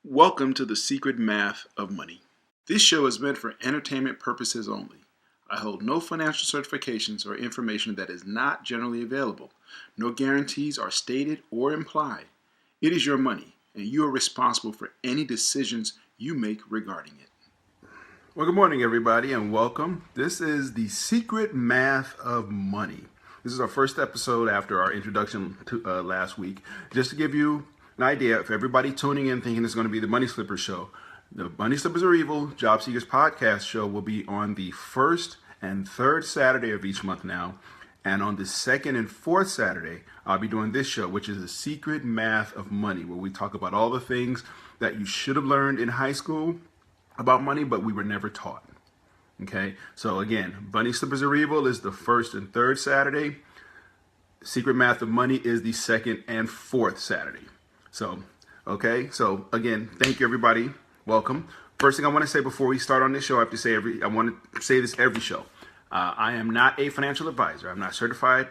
Welcome to the Secret Math of Money. This show is meant for entertainment purposes only. I hold no financial certifications or information that is not generally available. No guarantees are stated or implied. It is your money, and you are responsible for any decisions you make regarding it. Well, good morning, everybody, and welcome. This is the Secret Math of Money. This is our first episode after our introduction to last week. Just to give you an idea, if everybody tuning in thinking it's going to be the Money Slippers show, the Money Slippers Are Evil Job Seekers podcast show will be on the first and third Saturday of each month now. And on the second and fourth Saturday, I'll be doing this show, which is the Secret Math of Money, where we talk about all the things that you should have learned in high school about money, but we were never taught. Okay, so again, Money Slippers Are Evil is the first and third Saturday. Secret Math of Money is the second and fourth Saturday. So again, thank you, everybody. Welcome. First thing I want to say before we start on this show, I want to say this every show. I am not a financial advisor. I'm not certified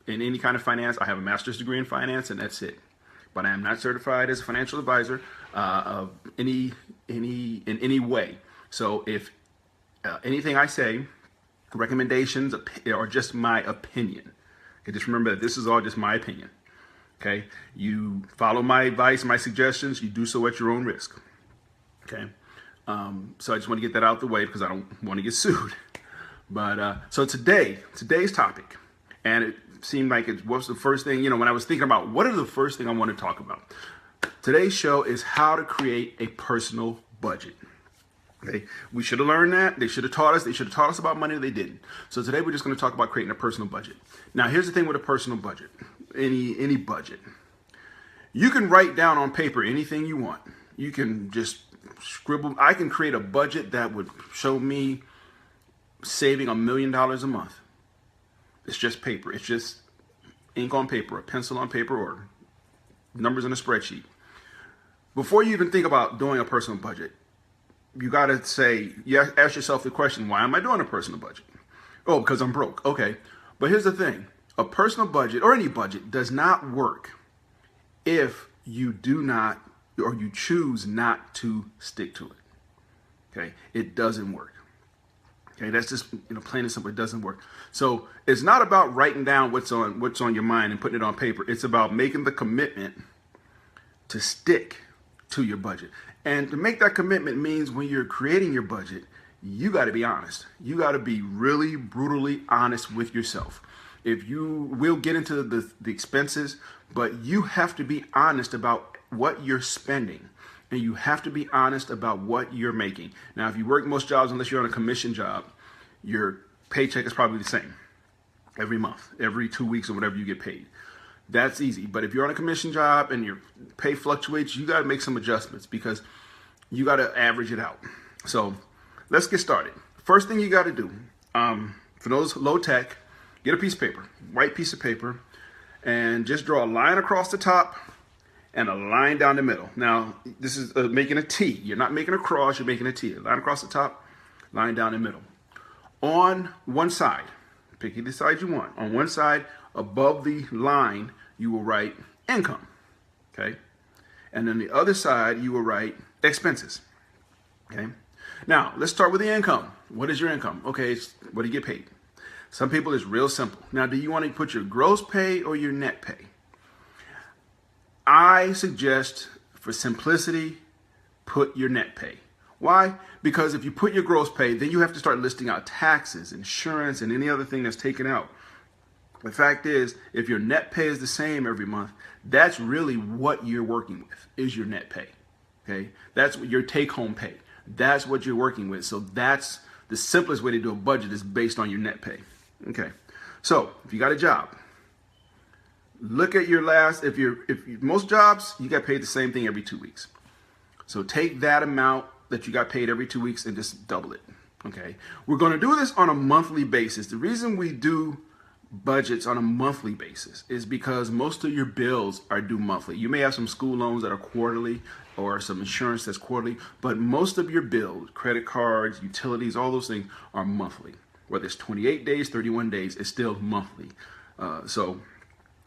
in any kind of finance. I have a master's degree in finance, and that's it. But I am not certified as a financial advisor of in any way. So if anything I say, recommendations are just my opinion. Okay, just remember that this is all just my opinion. Okay, you follow my advice, my suggestions, you do so at your own risk. Okay, so I just want to get that out the way because I don't want to get sued. But so today's topic, and it seemed like it was the first thing, when I was thinking about what are the first thing I want to talk about. Today's show is how to create a personal budget. Okay, we should have learned that. They should have taught us about money. They didn't. So today we're just going to talk about creating a personal budget. Now, here's the thing with a personal budget. Any budget. You can write down on paper anything you want. You can just scribble. I can create a budget that would show me saving $1 million a month. It's just paper. It's just ink on paper, a pencil on paper, or numbers in a spreadsheet. Before you even think about doing a personal budget, you got to ask yourself the question, why am I doing a personal budget? Oh, because I'm broke. Okay. But here's the thing. A personal budget or any budget does not work if you do not or you choose not to stick to it. Okay, it doesn't work. Okay, that's just plain and simple. It doesn't work. So it's not about writing down what's on your mind and putting it on paper. It's about making the commitment to stick to your budget. And to make that commitment means when you're creating your budget, you got to be honest. You got to be really brutally honest with yourself. We'll get into the expenses, but you have to be honest about what you're spending, and you have to be honest about what you're making. Now, if you work most jobs, unless you're on a commission job, your paycheck is probably the same every month, every 2 weeks or whatever you get paid. That's easy. But if you're on a commission job and your pay fluctuates, you got to make some adjustments because you got to average it out. So let's get started. First thing you got to do, for those low tech, get a piece of paper, white piece of paper, and just draw a line across the top and a line down the middle. Now, this is making a T. You're not making a cross, you're making a T. A line across the top, line down the middle. On one side, pick either side you want. On one side, above the line, you will write income, okay? And then the other side, you will write expenses, okay? Now, let's start with the income. What is your income? Okay, what do you get paid? Some people, it's real simple. Now, do you want to put your gross pay or your net pay? I suggest, for simplicity, put your net pay. Why? Because if you put your gross pay, then you have to start listing out taxes, insurance, and any other thing that's taken out. The fact is, if your net pay is the same every month, that's really what you're working with, is your net pay. Okay? That's your take-home pay. That's what you're working with. So that's the simplest way to do a budget, is based on your net pay. Okay, so if you got a job, look at your most jobs, you got paid the same thing every 2 weeks. So take that amount that you got paid every 2 weeks and just double it. Okay, we're going to do this on a monthly basis. The reason we do budgets on a monthly basis is because most of your bills are due monthly. You may have some school loans that are quarterly or some insurance that's quarterly, but most of your bills, credit cards, utilities, all those things are monthly. Whether it's 28 days, 31 days, it's still monthly. So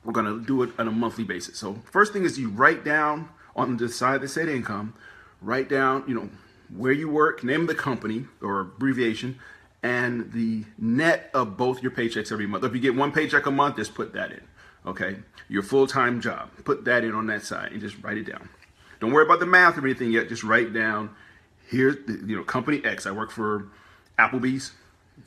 we're going to do it on a monthly basis. So first thing is you write down on the side that said income, write down, where you work, name of the company or abbreviation, and the net of both your paychecks every month. If you get one paycheck a month, just put that in. Okay, your full-time job, put that in on that side and just write it down. Don't worry about the math or anything yet. Just write down, here's company X. I work for Applebee's,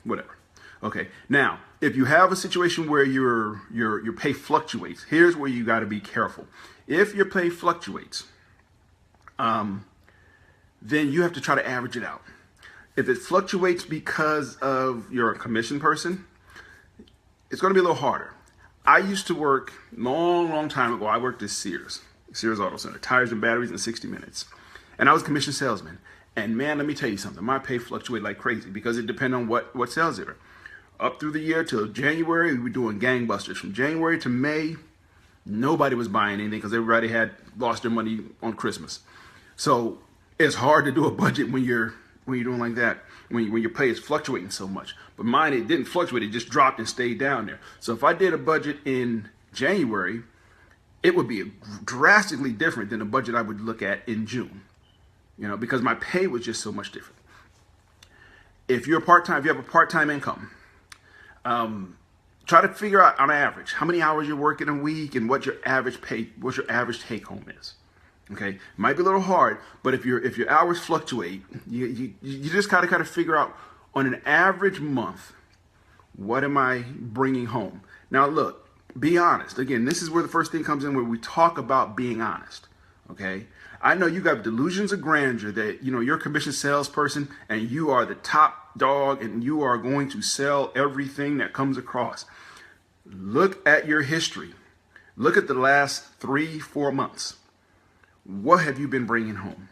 whatever. Okay, now if you have a situation where your pay fluctuates, here's where you got to be careful. If your pay fluctuates, then you have to try to average it out. If it fluctuates because of you're a commission person, it's going to be a little harder. I used to work long time ago. I worked at Sears Auto Center, tires and batteries in 60 minutes. And I was a commission salesman. And man, let me tell you something. My pay fluctuated like crazy because it depended on what sales they were. Up through the year till January, we were doing gangbusters. From January to May, nobody was buying anything because everybody had lost their money on Christmas. So it's hard to do a budget when you're doing like that, when your pay is fluctuating so much. But mine, it didn't fluctuate, it just dropped and stayed down there. So if I did a budget in January, it would be drastically different than a budget I would look at in June, because my pay was just so much different. If you're part-time, if you have a part-time income, try to figure out on average how many hours you're working a week and what your average take home is. Okay, it might be a little hard, but if your hours fluctuate, you just gotta kind of figure out on an average month, what am I bringing home? Now look, be honest. Again, this is where the first thing comes in, where we talk about being honest. Okay, I know you got delusions of grandeur that you're a commission salesperson and you are the top dog and you are going to sell everything that comes across. Look at your history. Look at the last 3-4 months. What have you been bringing home?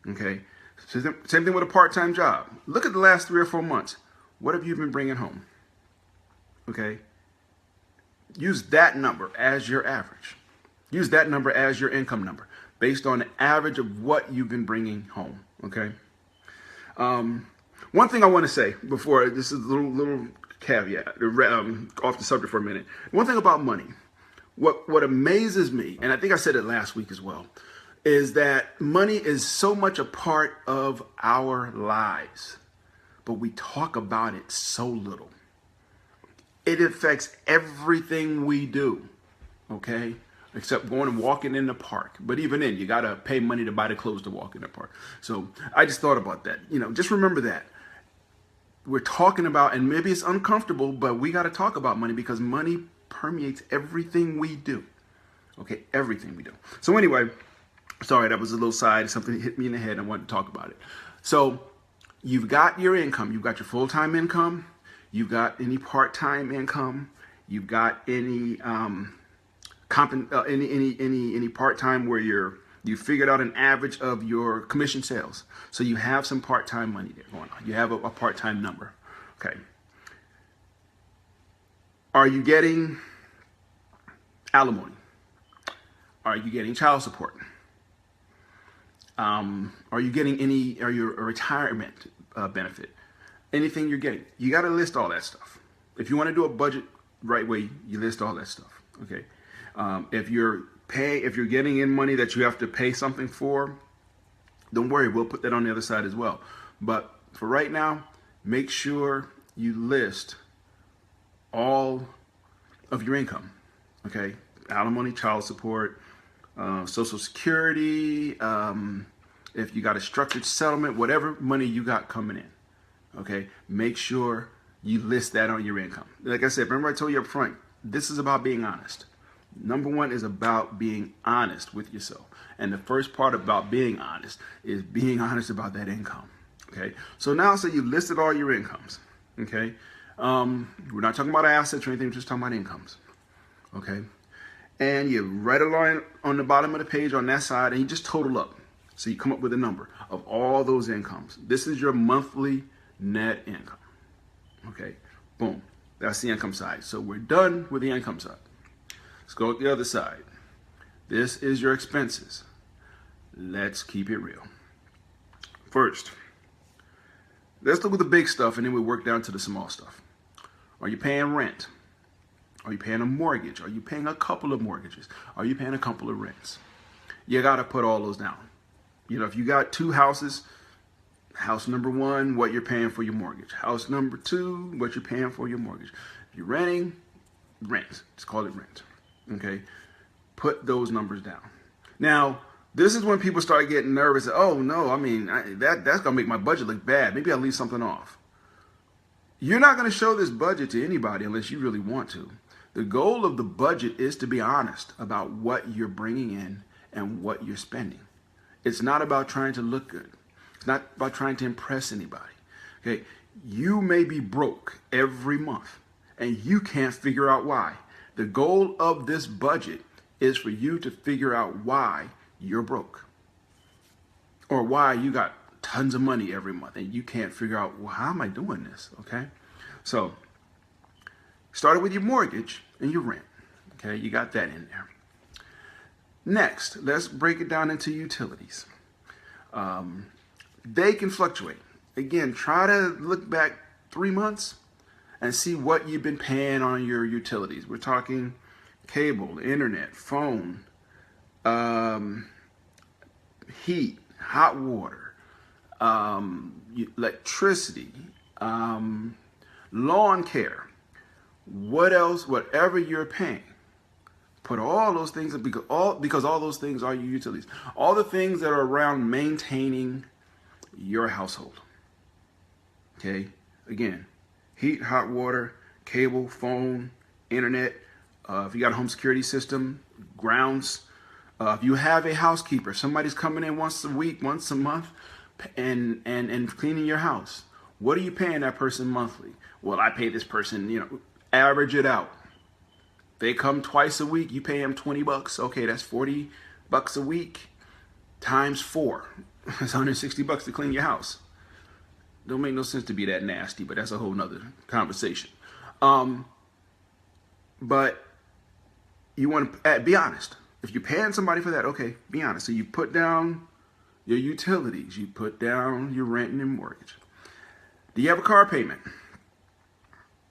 Okay, same thing with a part-time job. Look at the last 3 or 4 months. What have you been bringing home? Okay, use that number as your average. Use that number as your income number based on the average of what you've been bringing home. Okay. One thing I want to say before this is a little caveat, off the subject for a minute. One thing about money, what amazes me, and I think I said it last week as well, is that money is so much a part of our lives, but we talk about it so little. It affects everything we do, okay? Except going and walking in the park. But even then, you got to pay money to buy the clothes to walk in the park. So I just thought about that. Just remember that. We're talking about, and maybe it's uncomfortable, but we got to talk about money because money permeates everything we do. Okay, everything we do. So anyway, sorry, that was a little side. Something hit me in the head. I wanted to talk about it. So you've got your income. You've got your full-time income. You've got any part-time income. You've got any any part-time where you figured out an average of your commission sales. So you have some part-time money there going on. You have a part-time number. Okay. Are you getting alimony? Are you getting child support? Are you getting a retirement benefit? Anything you're getting, you got to list all that stuff. If you want to do a budget right way, you list all that stuff. Okay. If you're getting in money that you have to pay something for, don't worry, we'll put that on the other side as well. But for right now, make sure you list all of your income. Okay. Alimony, child support, Social Security, if you got a structured settlement, whatever money you got coming in. Okay, make sure you list that on your income. Like I said, remember I told you up front, this is about being honest. Number one is about being honest with yourself. And the first part about being honest is being honest about that income. Okay, so now say you listed all your incomes. Okay, we're not talking about assets or anything, we're just talking about incomes. Okay, and you write a line on the bottom of the page on that side and you just total up. So you come up with a number of all those incomes. This is your monthly net income. Okay, boom. That's the income side. So we're done with the income side. Let's go with the other side. This is your expenses. Let's keep it real. First, let's look at the big stuff and then we work down to the small stuff. Are you paying rent? Are you paying a mortgage? Are you paying a couple of mortgages? Are you paying a couple of rents? You got to put all those down. if you got two houses, house number one, what you're paying for your mortgage. House number two, what you're paying for your mortgage. If you're renting, rent. Just call it rent. Okay? Put those numbers down. Now, this is when people start getting nervous. Oh, no, I mean, that's going to make my budget look bad. Maybe I'll leave something off. You're not going to show this budget to anybody unless you really want to. The goal of the budget is to be honest about what you're bringing in and what you're spending. It's not about trying to look good. It's not about trying to impress anybody. Okay, you may be broke every month and you can't figure out why. The goal of this budget is for you to figure out why you're broke or why you got tons of money every month and you can't figure out, well, how am I doing this? Okay, so started with your mortgage and your rent. Okay, you got that in there. Next, let's break it down into utilities. They can fluctuate. Again, try to look back 3 months and see what you've been paying on your utilities. We're talking cable, internet, phone, heat, hot water, electricity, lawn care. What else? Whatever you're paying, put all those things because all those things are your utilities. All the things that are around maintaining your household. Okay. Again, heat, hot water, cable, phone, internet. If you got a home security system, grounds. If you have a housekeeper, somebody's coming in once a week, once a month, and cleaning your house. What are you paying that person monthly? Well, I pay this person, average it out. They come twice a week, you pay them $20. Okay, that's $40 a week times 4. That's $160 to clean your house. Don't make no sense to be that nasty, but that's a whole nother conversation. But you want to be honest. If you're paying somebody for that, okay, be honest. So you put down your utilities, you put down your rent and your mortgage. Do you have a car payment?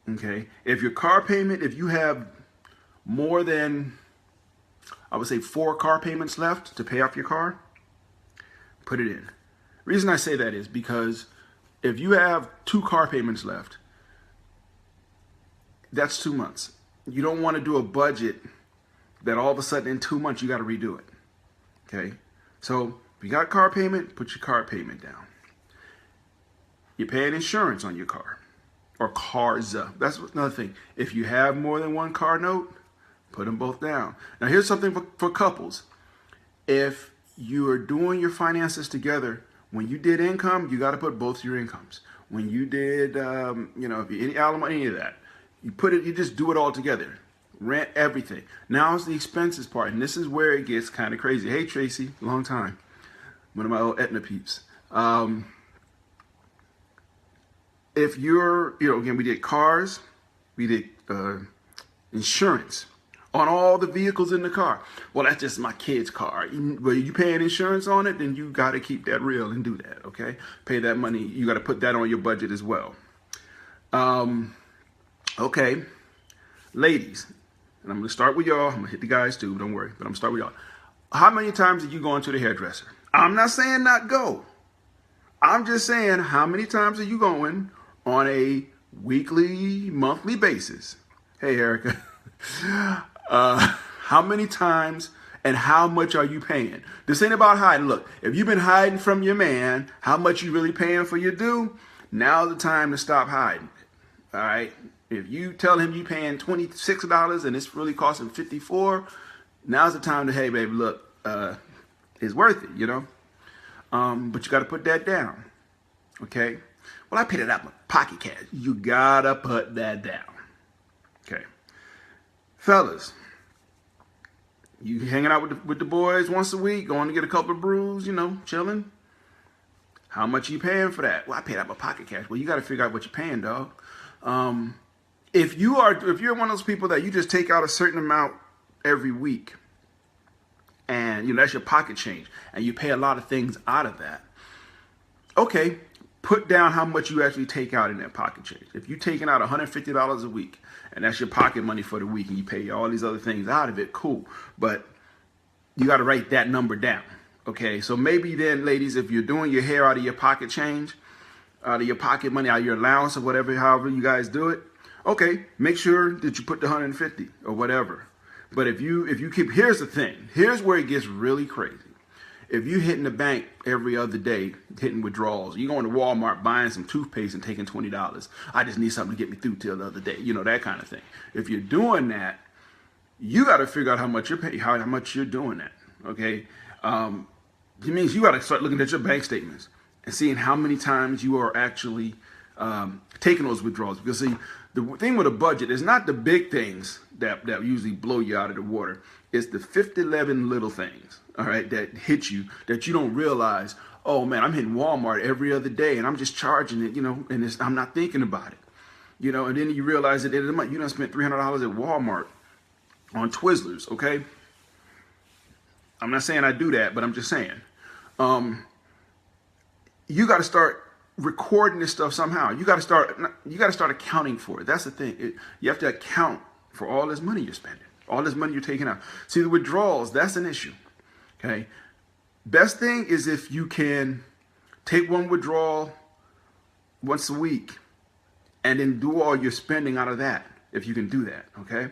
Okay, if your car payment, if you have more than, I would say 4 car payments left to pay off your car, put it in. The reason I say that is because if you have 2 car payments left, that's 2 months. You don't want to do a budget that all of a sudden in 2 months you got to redo it. Okay, so if you got a car payment, put your car payment down. You're paying insurance on your car. Or cars. That's another thing. If you have more than one car note, put them both down. Now here's something for couples. If you are doing your finances together, when you did income, you got to put both your incomes. When you did, if you any alimony, any of that, you just do it all together. Rent, everything. Now it's the expenses part, and this is where it gets kind of crazy. Hey Tracy, long time. One of my old Aetna peeps. If you're, again, we did cars, we did insurance on all the vehicles in the car. Well, that's just my kid's car. But you paying insurance on it, then you got to keep that real and do that, okay? Pay that money. You got to put that on your budget as well. Okay, ladies, and I'm going to start with y'all. I'm going to hit the guys too, don't worry, but I'm going to start with y'all. How many times did you go into the hairdresser? I'm not saying not go. I'm just saying how many times are you going on a weekly, monthly basis? Hey, Erica. How many times and how much are you paying? This ain't about hiding. Look, if you've been hiding from your man, how much you really paying for your due, now's the time to stop hiding. All right? If you tell him you paying $26 and it's really costing $54, now's the time to, hey, baby, look, it's worth it, But you got to put that down, okay? Well, I paid it out my pocket cash. You got to put that down, okay? Fellas, you hanging out with the boys once a week, going to get a couple of brews, chilling. How much are you paying for that? Well, I paid out my pocket cash. Well, you got to figure out what you're paying, dog. If you're one of those people that you just take out a certain amount every week, and that's your pocket change, and you pay a lot of things out of that, okay, put down how much you actually take out in that pocket change. If you're taking out $150 a week, and that's your pocket money for the week, and you pay all these other things out of it, cool. But you got to write that number down, Okay, so maybe then, ladies, if you're doing your hair out of your pocket change, out of your pocket money, out of your allowance or whatever, however you guys do it, okay, make sure that you put the 150 or whatever. But if you keep, here's the thing, here's where it gets really crazy. If you hitting the bank every other day, hitting withdrawals, you going to Walmart buying some toothpaste and taking $20. I just need something to get me through till the other day, you know, that kind of thing. If you're doing that, you got to figure out how much you're paying, how much you're doing that. Okay, it means you got to start looking at your bank statements and seeing how many times you are actually taking those withdrawals. Because see, the thing with a budget is not the big things that usually blow you out of the water. It's the 11 little things, all right, that hit you that you don't realize. Oh man, I'm hitting Walmart every other day and I'm just charging it, you know, and I'm not thinking about it, you know. And then you realize at the end of the month you done spent $300 at Walmart on Twizzlers. Okay, I'm not saying I do that, but I'm just saying, you got to start recording this stuff somehow. You got to start accounting for it. That's the thing. You have to account for all this money you're spending, all this money you're taking out. See, the withdrawals, that's an issue. Okay. Best thing is if you can take one withdrawal once a week and then do all your spending out of that, if you can do that. Okay.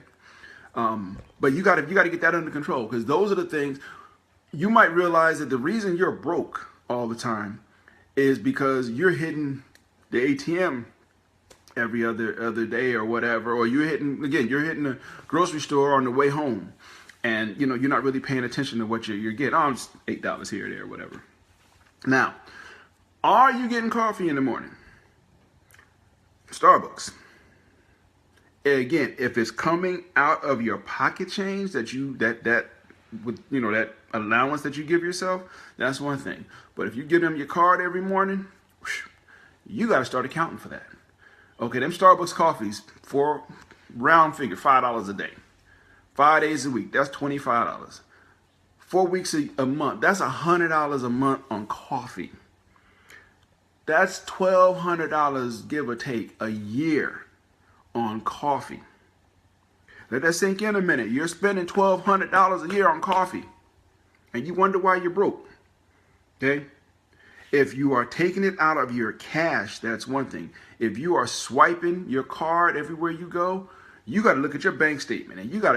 But you got to get that under control, because those are the things. You might realize that the reason you're broke all the time is because you're hitting the ATM every other day or whatever, or you're hitting the grocery store on the way home, and you know you're not really paying attention to what you're getting. Oh, it's $8 here or there, whatever. Now, are you getting coffee in the morning? Starbucks. Again, if it's coming out of your pocket change that allowance that you give yourself, that's one thing. But if you give them your card every morning, you got to start accounting for that. Okay, them Starbucks coffees, for round figure, $5 a day. 5 days a week, that's $25. 4 weeks a month, that's $100 a month on coffee. That's $1,200, give or take, a year on coffee. Let that sink in a minute. You're spending $1,200 a year on coffee, and you wonder why you're broke. Okay? If you are taking it out of your cash, that's one thing. If you are swiping your card everywhere you go, you got to look at your bank statement, and you got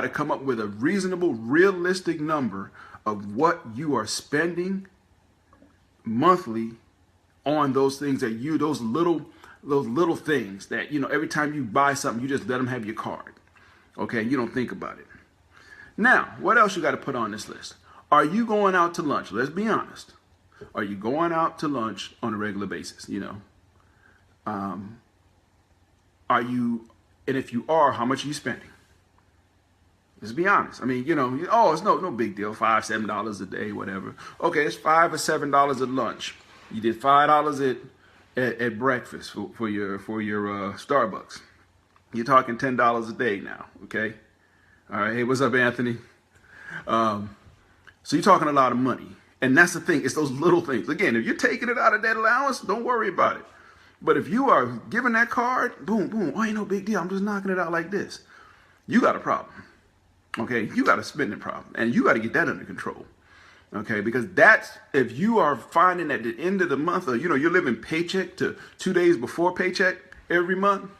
to come up with a reasonable, realistic number of what you are spending monthly on those things those little things that, you know, every time you buy something, you just let them have your card. Okay, you don't think about it. Now, what else you got to put on this list? Are you going out to lunch? Let's be honest. Are you going out to lunch on a regular basis? You know, are you? And if you are, how much are you spending? Let's be honest. I mean, you know, oh, it's no big deal. $5, $7 a day, whatever. Okay, it's $5 or $7 at lunch. You did $5 at breakfast for your Starbucks. You're talking $10 a day now. Okay. All right. Hey, what's up, Anthony? So you're talking a lot of money. And that's the thing. It's those little things. Again, if you're taking it out of that allowance, don't worry about it. But if you are giving that card, boom, boom, oh, ain't no big deal. I'm just knocking it out like this. You got a problem. Okay. You got a spending problem, and you got to get that under control. Okay. Because if you are finding at the end of the month, or, you know, you're living paycheck to 2 days before paycheck every month,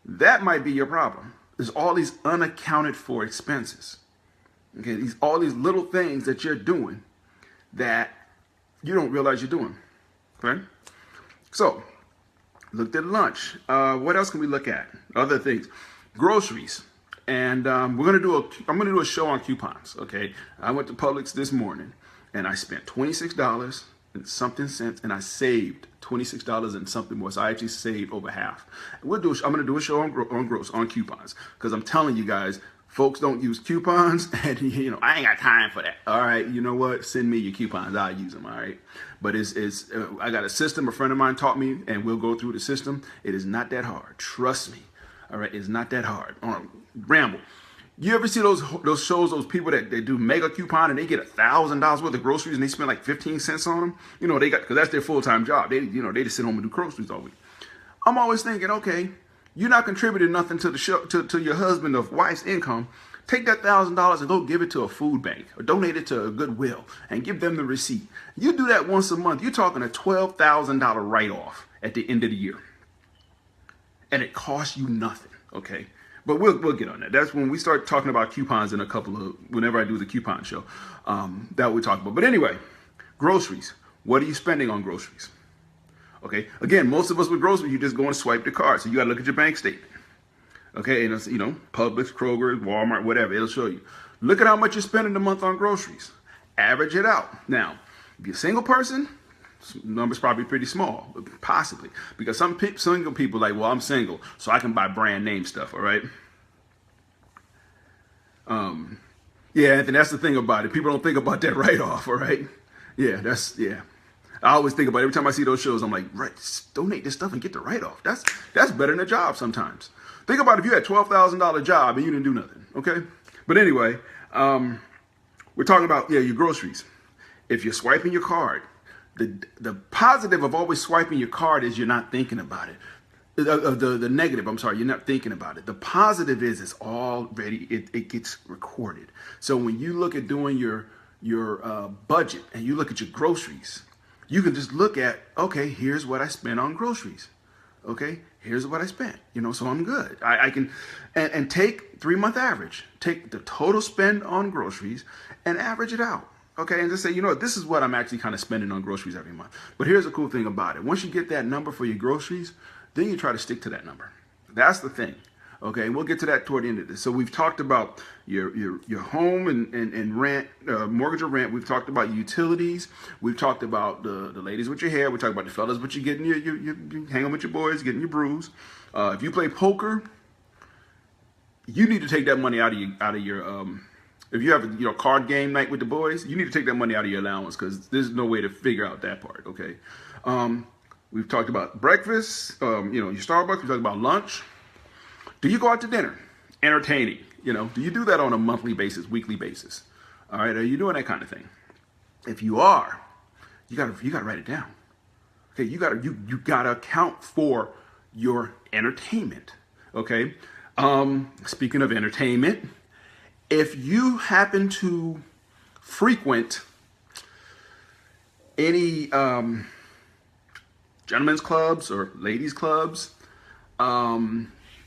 that might be your problem. There's all these unaccounted for expenses. Okay. All these little things that you're doing that you don't realize you're doing. Okay. So, looked at lunch. What else can we look at? Other things, groceries, and I'm gonna do a show on coupons. Okay, I went to Publix this morning, and I spent $26 and something cents, and I saved $26 and something more. So I actually saved over half. I'm gonna do a show on coupons, because I'm telling you guys, folks don't use coupons, and you know, I ain't got time for that. All right, you know what? Send me your coupons. I'll use them. All right, but I got a system. A friend of mine taught me, and we'll go through the system. It is not that hard. Trust me. All right, it's not that hard. Ramble. You ever see those shows? Those people that they do mega coupon and they get $1,000 worth of groceries and they spend like 15 cents on them. You know, because that's their full-time job. They just sit home and do groceries all week. I'm always thinking, okay, you're not contributing nothing to the show, to your husband or wife's income. Take that $1,000 and go give it to a food bank or donate it to a Goodwill and give them the receipt. You do that once a month, you're talking a $12,000 write-off at the end of the year. And it costs you nothing, okay? But we'll get on that. That's when we start talking about coupons in whenever I do the coupon show, that we talk about. But anyway, groceries. What are you spending on groceries? Okay, again, most of us with groceries, you just go and swipe the card. So you got to look at your bank statement. Okay, and it's, Publix, Kroger, Walmart, whatever, it'll show you. Look at how much you're spending a month on groceries. Average it out. Now, if you're a single person, number's probably pretty small, possibly. Because some single people like, well, I'm single, so I can buy brand name stuff, all right? Yeah, Anthony, that's the thing about it. People don't think about that write-off, all right? Yeah. I always think about it. Every time I see those shows, I'm like, right, just donate this stuff and get the write-off. That's better than a job sometimes. Think about if you had $12,000 job and you didn't do nothing, okay? But anyway, we're talking about, your groceries. If you're swiping your card, the positive of always swiping your card is you're not thinking about it. The negative, I'm sorry, you're not thinking about it. The positive is it's already, it gets recorded. So when you look at doing your budget and you look at your groceries, you can just look at, okay, here's what I spent on groceries. Okay, here's what I spent, so I'm good. I can, and take 3-month average, take the total spend on groceries and average it out. Okay, and just say, this is what I'm actually kind of spending on groceries every month. But here's the cool thing about it. Once you get that number for your groceries, then you try to stick to that number. That's the thing. Okay, we'll get to that toward the end of this. So we've talked about your home and rent, mortgage or rent. We've talked about utilities. We've talked about the ladies with your hair. We talked about the fellas, but you're getting you hanging with your boys, getting your brews. If you play poker, you need to take that money out of your if you have a card game night with the boys, you need to take that money out of your allowance because there's no way to figure out that part. Okay, we've talked about breakfast. Your Starbucks. We talked about lunch. Do you go out to dinner? Entertaining, do you do that on a monthly basis, weekly basis? All right, are you doing that kind of thing? If you are, you gotta write it down. Okay, you gotta account for your entertainment. Okay, speaking of entertainment, if you happen to frequent any gentlemen's clubs or ladies clubs,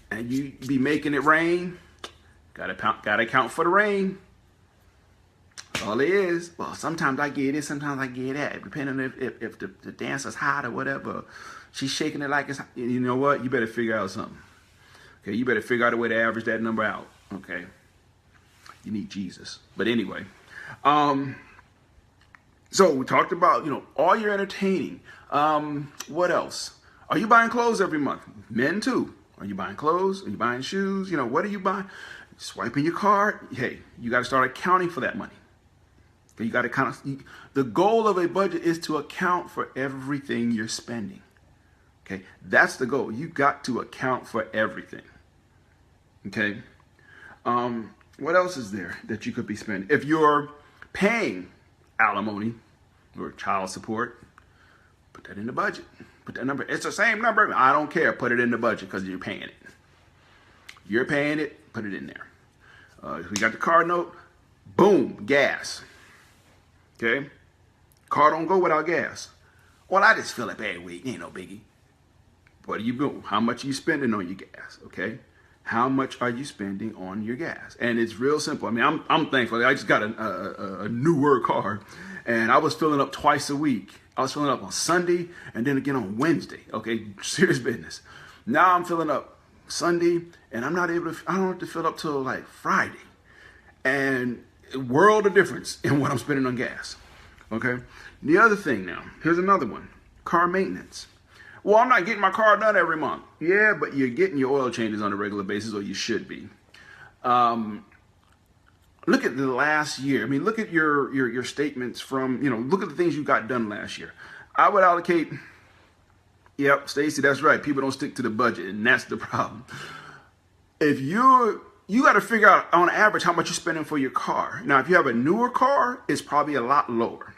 and you be making it rain, gotta account for the rain. That's all it is. Well, sometimes I get it, sometimes I get that, depending on if the dancer's hot or whatever. She's shaking it like it's hot. You know what? You better figure out something. Okay, you better figure out a way to average that number out. Okay, you need Jesus. But anyway, so we talked about all your entertaining. What else? Are you buying clothes every month? Men too. Are you buying clothes? Are you buying shoes? What are you buying? Swiping your card. Hey, you got to start accounting for that money. You got to the goal of a budget is to account for everything you're spending. Okay, that's the goal. You got to account for everything. Okay, what else is there that you could be spending? If you're paying alimony or child support, put that in the budget. Put that number. It's the same number. I don't care. Put it in the budget because you're paying it. You're paying it. Put it in there. If we got the car note, boom, gas. Okay, car don't go without gas. Well, I just fill up every week. Ain't no biggie. What are you doing? How much are you spending on your gas? Okay, how much are you spending on your gas? And it's real simple. I mean, I'm thankful. I just got a newer car, and I was filling up twice a week. I was filling up on Sunday and then again on Wednesday. Okay, serious business. Now I'm filling up Sunday and I don't have to fill up till like Friday. And world of difference in what I'm spending on gas. Okay. The other thing now, here's another one. Car maintenance. Well, I'm not getting my car done every month. Yeah, but you're getting your oil changes on a regular basis, or you should be. Look at the last year. I mean, look at your statements from, look at the things you got done last year. I would allocate, yep, Stacy, that's right. People don't stick to the budget, and that's the problem. If you got to figure out on average how much you're spending for your car. Now, if you have a newer car, it's probably a lot lower.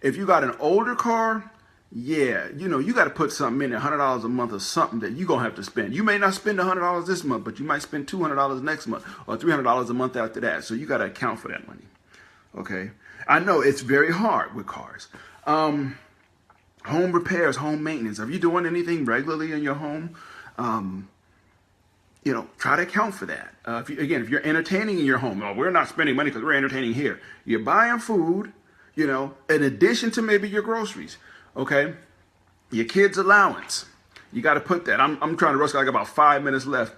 If you got an older car, yeah, you got to put something in there, $100 a month or something that you're going to have to spend. You may not spend $100 this month, but you might spend $200 next month or $300 a month after that. So you got to account for that money. Okay. I know it's very hard with cars. Home repairs, home maintenance. Are you doing anything regularly in your home? Try to account for that. If you're entertaining in your home, we're not spending money because we're entertaining here. You're buying food, in addition to maybe your groceries. Okay, your kids' allowance. You got to put that. I'm trying to rush. I got about 5 minutes left,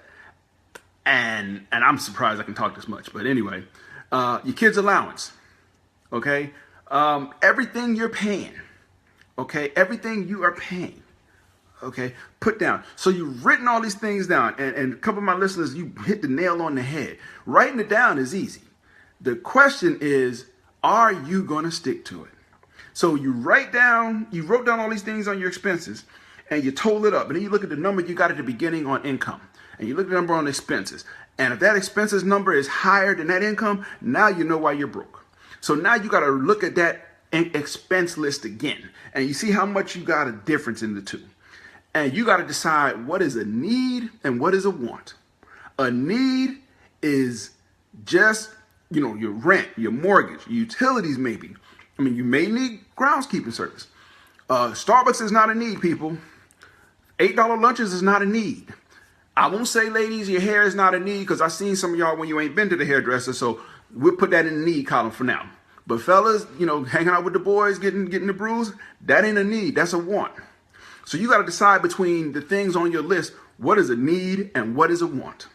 and I'm surprised I can talk this much. But anyway, your kids' allowance. Okay, everything you're paying. Okay, everything you are paying. Okay, put down. So you've written all these things down, and a couple of my listeners, you hit the nail on the head. Writing it down is easy. The question is, are you going to stick to it? So you wrote down all these things on your expenses, and you total it up, and then you look at the number you got at the beginning on income, and you look at the number on expenses. And if that expenses number is higher than that income, now you know why you're broke. So now you got to look at that expense list again, and you see how much you got a difference in the two. And you got to decide what is a need and what is a want. A need is just, your rent, your mortgage, your utilities maybe. You may need groundskeeping service. Starbucks is not a need, people. $8 lunches is not a need. I won't say, ladies, your hair is not a need, because I've seen some of y'all when you ain't been to the hairdresser, so we'll put that in the need column for now. But fellas, hanging out with the boys, getting the bruise, that ain't a need, that's a want. So you got to decide between the things on your list, what is a need and what is a want.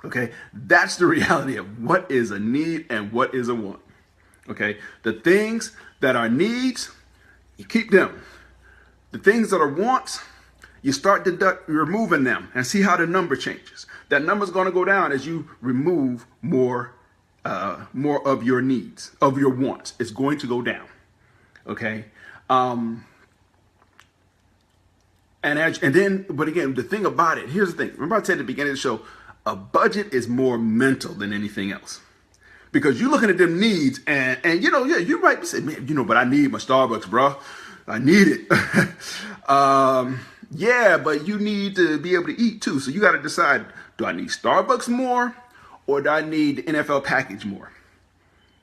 Okay, that's the reality of what is a need and what is a want. Okay, the things that are needs, you keep them. The things that are wants, you start removing them and see how the number changes. That number is going to go down as you remove more of your needs, of your wants. It's going to go down. Okay. But again, the thing about it, here's the thing. Remember I said at the beginning of the show, a budget is more mental than anything else. Because you're looking at them needs and you might say, man, but I need my Starbucks, bro. I need it. Yeah, but you need to be able to eat too. So you got to decide, do I need Starbucks more or do I need the NFL package more?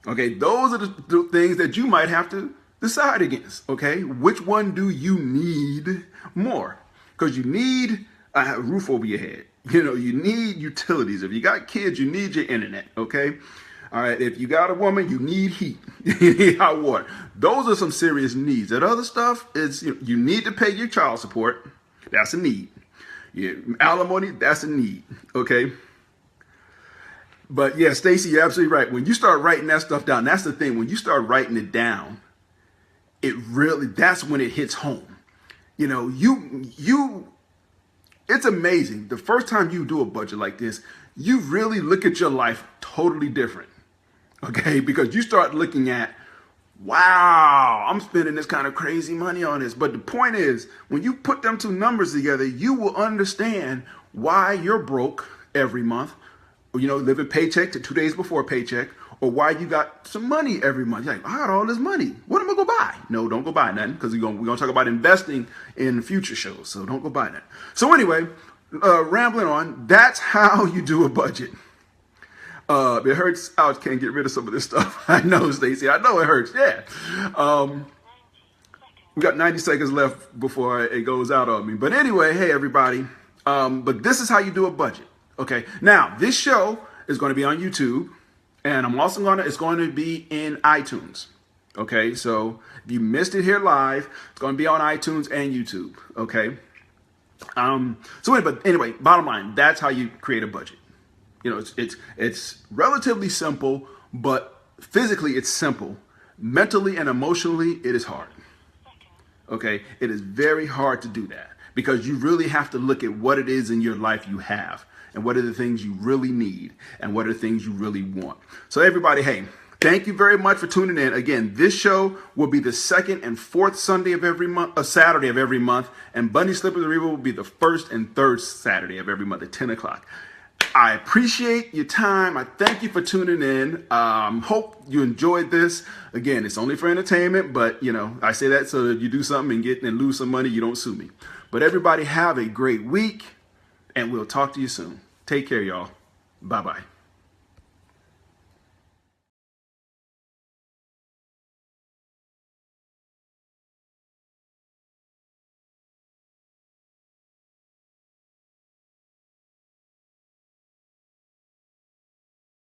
Okay, those are the things that you might have to decide against. Okay, which one do you need more? Because you need a roof over your head. You need utilities. If you got kids, you need your internet. Okay. All right. If you got a woman, you need heat. You need hot water. Those are some serious needs. That other stuff is you need to pay your child support. That's a need. Alimony, that's a need. Okay. But yeah, Stacy, you're absolutely right. When you start writing that stuff down, that's the thing. When you start writing it down, that's when it hits home. It's amazing. The first time you do a budget like this, you really look at your life totally different. Okay, because you start looking at, wow, I'm spending this kind of crazy money on this. But the point is, when you put them two numbers together, you will understand why you're broke every month, living paycheck to 2 days before paycheck, or why you got some money every month. You're like, I got all this money. What am I going to go buy? No, don't go buy nothing, because we're going to talk about investing in future shows. So don't go buy that. So anyway, rambling on, that's how you do a budget. It hurts. I can't get rid of some of this stuff. I know, Stacey. I know it hurts. Yeah. We got 90 seconds left before it goes out on me. But anyway, hey, everybody. But this is how you do a budget. Okay. Now, this show is going to be on YouTube. And I'm also it's going to be in iTunes. Okay. So if you missed it here live, it's going to be on iTunes and YouTube. Okay. But anyway, bottom line, that's how you create a budget. It's relatively simple, but physically it's simple. Mentally and emotionally, it is hard. Okay, it is very hard to do that because you really have to look at what it is in your life you have and what are the things you really need and what are the things you really want. So everybody, hey, thank you very much for tuning in. Again, this show will be the second and fourth Sunday of every month, Saturday of every month, and Bunny Slippers and Reba will be the first and third Saturday of every month at 10 o'clock. I appreciate your time. I thank you for tuning in. Hope you enjoyed this. Again, it's only for entertainment, but I say that so that you do something and get and lose some money, you don't sue me. But everybody have a great week, and we'll talk to you soon. Take care, y'all. Bye-bye.